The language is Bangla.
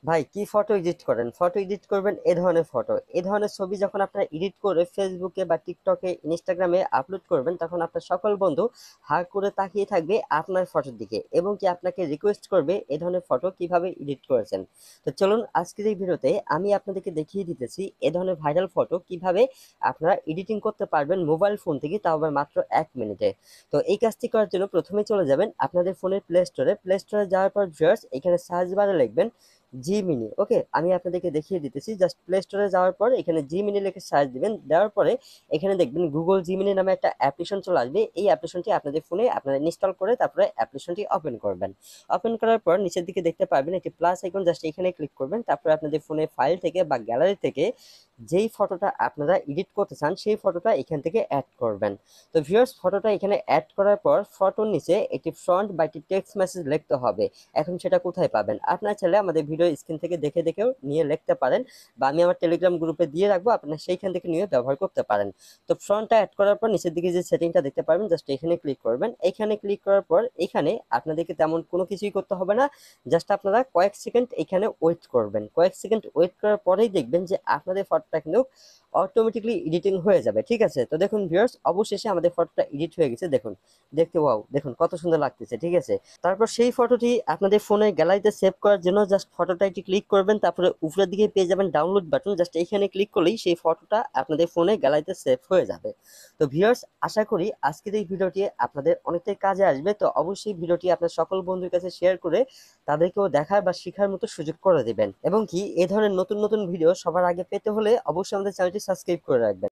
ভাই কি ফটো এডিট করেন? ফটো এডিট করবেন এ ধরনের ফটো। এ ধরনের ছবি যখন আপনারা এডিট করে ফেসবুকে বা টিকটকে, ইনস্টাগ্রামে আপলোড করবেন, তখন আপনার সকল বন্ধু হা করে তাকিয়ে থাকবে আপনার ফটোর দিকে এবং কি আপনাকে রিকোয়েস্ট করবে এ ধরনের ফটো কিভাবে এডিট করেছেন। তো চলুন আজকের এই ভিডিওতে আমি আপনাদেরকে দেখিয়ে দিতেছি এ ধরনের ভাইরাল ফটো কিভাবে আপনারা এডিটিং করতে পারবেন মোবাইল ফোন থেকে, তাও আবার মাত্র 1 মিনিটে। তো এই কাজটি করার জন্য প্রথমেই চলে যাবেন আপনাদের ফোনের প্লে স্টোরে। প্লে স্টোরে যাওয়ার পর ভিউয়ার্স এখানে সার্চ বারে লিখবেন জিমিনি। ওকে, আমি আপনাদেরকে দেখিয়ে দিতেছি। জাস্ট প্লে স্টোরে যাওয়ার পর এখানে জিমিনি লিখে সার্চ দিবেন। দেওয়ার পরে এখানে দেখবেন গুগল জিমিনি নামে একটা অ্যাপ্লিকেশন চলে আসবে। এই অ্যাপ্লিকেশনটি আপনাদের ফোনে আপনারা ইনস্টল করে তারপরে অ্যাপ্লিকেশনটি ওপেন করবেন। ওপেন করার পর নিচের দিকে দেখতে পারবেন একটি প্লাস আইকন, জাস্ট এখানে ক্লিক করবেন। তারপরে আপনাদের ফোনে ফাইল থেকে বা গ্যালারি থেকে যেই ফটোটা আপনারা এডিট করতে চান সেই ফটোটা এখান থেকে অ্যাড করবেন। তো ভিউয়ার্স ফটোটা এখানে অ্যাড করার পর ফটোর নিচে একটি ফ্রন্ট বা একটি টেক্সট মেসেজ লিখতে হবে। এখন সেটা কোথায় পাবেন? আপনারা চাইলে আমাদের ভিডিও স্ক্রিন থেকে দেখে দেখেও নিয়ে লিখতে পারেন, বা আমি আমার টেলিগ্রাম গ্রুপে দিয়ে রাখবো, আপনারা সেইখান থেকে নিয়ে ব্যবহার করতে পারেন। তো ফ্রন্টটা অ্যাড করার পর নিচের দিকে যে সেটিংটা দেখতে পারবেন, জাস্ট এখানে ক্লিক করবেন। এখানে ক্লিক করার পর এখানে আপনাদেরকে তেমন কোনো কিছুই করতে হবে না। জাস্ট আপনারা কয়েক সেকেন্ড এখানে ওয়েট করবেন। কয়েক সেকেন্ড ওয়েট করার পরেই দেখবেন যে আপনাদের ফটোটা কিন্তু অটোমেটিকলি এডিটিং হয়ে যাবে। ঠিক আছে, তো দেখুন ভিউয়ার্স অবশেষে আমাদের ফটোটা এডিট হয়ে গেছে। দেখুন, দেখতে ওয়াও, দেখুন কত সুন্দর লাগতেছে। ঠিক আছে, তারপর সেই ফটোটি আপনাদের ফোনের গ্যালারিতে সেভ করার জন্য জাস্ট ফটোটা একটি ক্লিক করবেন। তারপরে উপরের দিকে পেয়ে যাবেন ডাউনলোড বাটন, জাস্ট এইখানে ক্লিক করলেই সেই ফটোটা আপনাদের ফোনে গ্যালারিতে সেভ হয়ে যাবে। তো ভিউয়ার্স আশা করি আজকের এই ভিডিওটি আপনাদের অনেকটাই কাজে আসবে। তো অবশ্যই ভিডিওটি আপনার সকল বন্ধুর কাছে শেয়ার করে তাদেরকেও দেখার বা শেখার মতো সুযোগ করে দিবেন, এবং কি এ ধরনের নতুন নতুন ভিডিও সবার আগে পেতে হলে অবশ্যই আমাদের চ্যানেলটি সাবস্ক্রাইব করে রাখবেন।